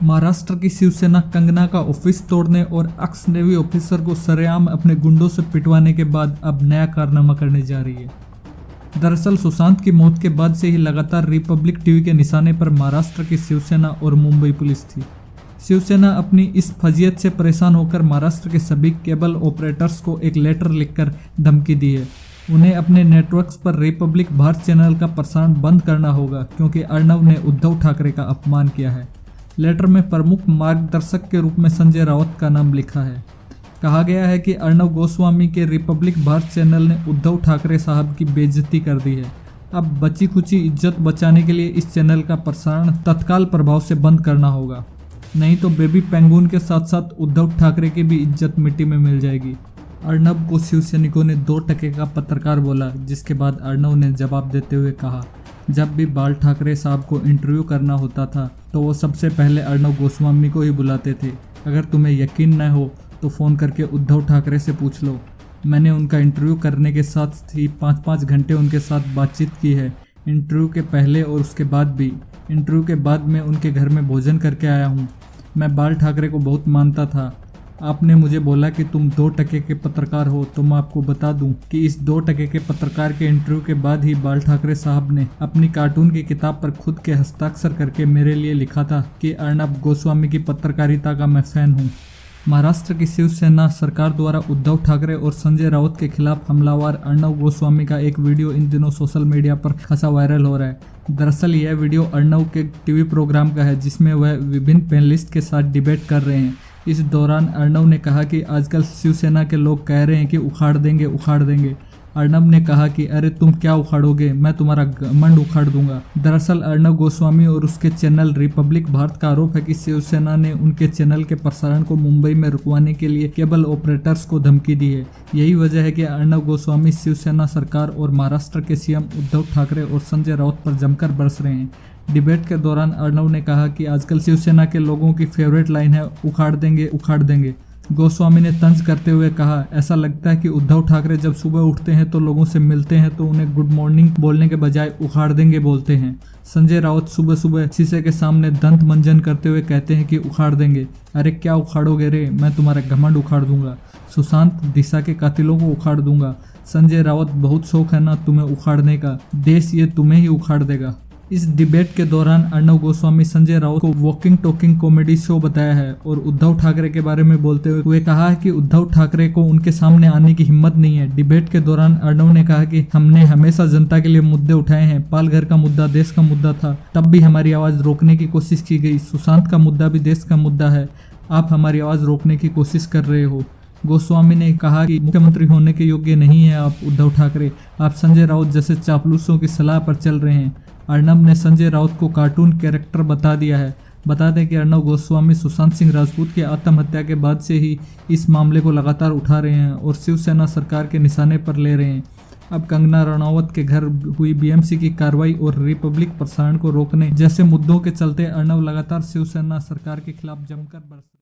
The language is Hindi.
महाराष्ट्र की शिवसेना कंगना का ऑफिस तोड़ने और एक्स नेवी ऑफिसर को सरेआम अपने गुंडों से पिटवाने के बाद अब नया कारनामा करने जा रही है। दरअसल सुशांत की मौत के बाद से ही लगातार रिपब्लिक टीवी के निशाने पर महाराष्ट्र की शिवसेना और मुंबई पुलिस थी। शिवसेना अपनी इस फजीयत से परेशान होकर महाराष्ट्र के सभी केबल ऑपरेटर्स को एक लेटर लिखकर धमकी दी है। उन्हें अपने नेटवर्क्स पर रिपब्लिक भारत चैनल का प्रसारण बंद करना होगा क्योंकि अर्णव ने उद्धव ठाकरे का अपमान किया है। लेटर में प्रमुख मार्गदर्शक के रूप में संजय राउत का नाम लिखा है। कहा गया है कि अर्णव गोस्वामी के रिपब्लिक भारत चैनल ने उद्धव ठाकरे साहब की बेइज्जती कर दी है। अब बची खुची इज्जत बचाने के लिए इस चैनल का प्रसारण तत्काल प्रभाव से बंद करना होगा, नहीं तो बेबी पेंगुइन के साथ साथ उद्धव ठाकरे की भी इज्जत मिट्टी में मिल जाएगी। अर्णव को शिवसैनिकों ने 2 टके का पत्रकार बोला, जिसके बाद अर्णव ने जवाब देते हुए कहा, जब भी बाल ठाकरे साहब को इंटरव्यू करना होता था तो वो सबसे पहले अर्णव गोस्वामी को ही बुलाते थे। अगर तुम्हें यकीन न हो तो फ़ोन करके उद्धव ठाकरे से पूछ लो। मैंने उनका इंटरव्यू करने के साथ ही 5-5 घंटे उनके साथ बातचीत की है। इंटरव्यू के पहले और उसके बाद भी। इंटरव्यू के बाद मैं उनके घर में भोजन करके आया हूँ। मैं बाल ठाकरे को बहुत मानता था। आपने मुझे बोला कि तुम 2 टके के पत्रकार हो, तो मैं आपको बता दूं कि इस 2 टके के पत्रकार के इंटरव्यू के बाद ही बाल ठाकरे साहब ने अपनी कार्टून की किताब पर खुद के हस्ताक्षर करके मेरे लिए लिखा था कि अर्णव गोस्वामी की पत्रकारिता का मैं फैन हूं। महाराष्ट्र की शिवसेना सरकार द्वारा उद्धव ठाकरे और संजय राउत के खिलाफ हमलावर अर्णव गोस्वामी का एक वीडियो इन दिनों सोशल मीडिया पर खासा वायरल हो रहा है। दरअसल यह वीडियो अर्णव के टीवी प्रोग्राम का है, जिसमें वह विभिन्न पैनलिस्ट के साथ डिबेट कर रहे हैं। इस दौरान अर्णव ने कहा कि आजकल शिवसेना के लोग कह रहे हैं कि उखाड़ देंगे उखाड़ देंगे। अर्णव ने कहा कि अरे तुम क्या उखाड़ोगे, मैं तुम्हारा घमंड उखाड़ दूंगा। दरअसल अर्णव गोस्वामी और उसके चैनल रिपब्लिक भारत का आरोप है कि शिवसेना ने उनके चैनल के प्रसारण को मुंबई में रुकवाने के लिए केबल ऑपरेटर्स को धमकी दी है। यही वजह है कि अर्णव गोस्वामी शिवसेना सरकार और महाराष्ट्र के सीएम उद्धव ठाकरे और संजय राउत पर जमकर बरस रहे हैं। डिबेट के दौरान अर्णव ने कहा कि आजकल शिवसेना के लोगों की फेवरेट लाइन है उखाड़ देंगे उखाड़ देंगे। गोस्वामी ने तंज करते हुए कहा, ऐसा लगता है कि उद्धव ठाकरे जब सुबह उठते हैं तो लोगों से मिलते हैं तो उन्हें गुड मॉर्निंग बोलने के बजाय उखाड़ देंगे बोलते हैं। संजय राउत सुबह सुबह शीशे के सामने दंत मंजन करते हुए कहते हैं कि उखाड़ देंगे। अरे क्या उखाड़ोगे रे, मैं तुम्हारा घमंड उखाड़ दूंगा। सुशांत दिशा के कातिलों को उखाड़ दूंगा। संजय राउत, बहुत शौक है ना तुम्हें उखाड़ने का, देश ये तुम्हें ही उखाड़ देगा। इस डिबेट के दौरान अर्णव गोस्वामी संजय राउत को वॉकिंग टॉकिंग कॉमेडी शो बताया है और उद्धव ठाकरे के बारे में बोलते हुए कहा है कि उद्धव ठाकरे को उनके सामने आने की हिम्मत नहीं है। डिबेट के दौरान अर्णव ने कहा कि हमने हमेशा जनता के लिए मुद्दे उठाए हैं। पालघर का मुद्दा देश का मुद्दा था, तब भी हमारी आवाज़ रोकने की कोशिश की गई। सुशांत का मुद्दा भी देश का मुद्दा है, आप हमारी आवाज़ रोकने की कोशिश कर रहे हो। गोस्वामी ने कहा कि मुख्यमंत्री होने के योग्य नहीं है आप उद्धव ठाकरे, आप संजय राउत जैसे चापलूसों की सलाह पर चल रहे हैं। अर्णव ने संजय राउत को कार्टून कैरेक्टर बता दिया है। बता दें कि अर्णव गोस्वामी सुशांत सिंह राजपूत की आत्महत्या के बाद से ही इस मामले को लगातार उठा रहे हैं और शिवसेना सरकार के निशाने पर ले रहे हैं। अब कंगना रनौत के घर हुई बीएमसी की कार्रवाई और रिपब्लिक प्रसारण को रोकने जैसे मुद्दों के चलते अर्णव लगातार शिवसेना सरकार के खिलाफ जमकर बरस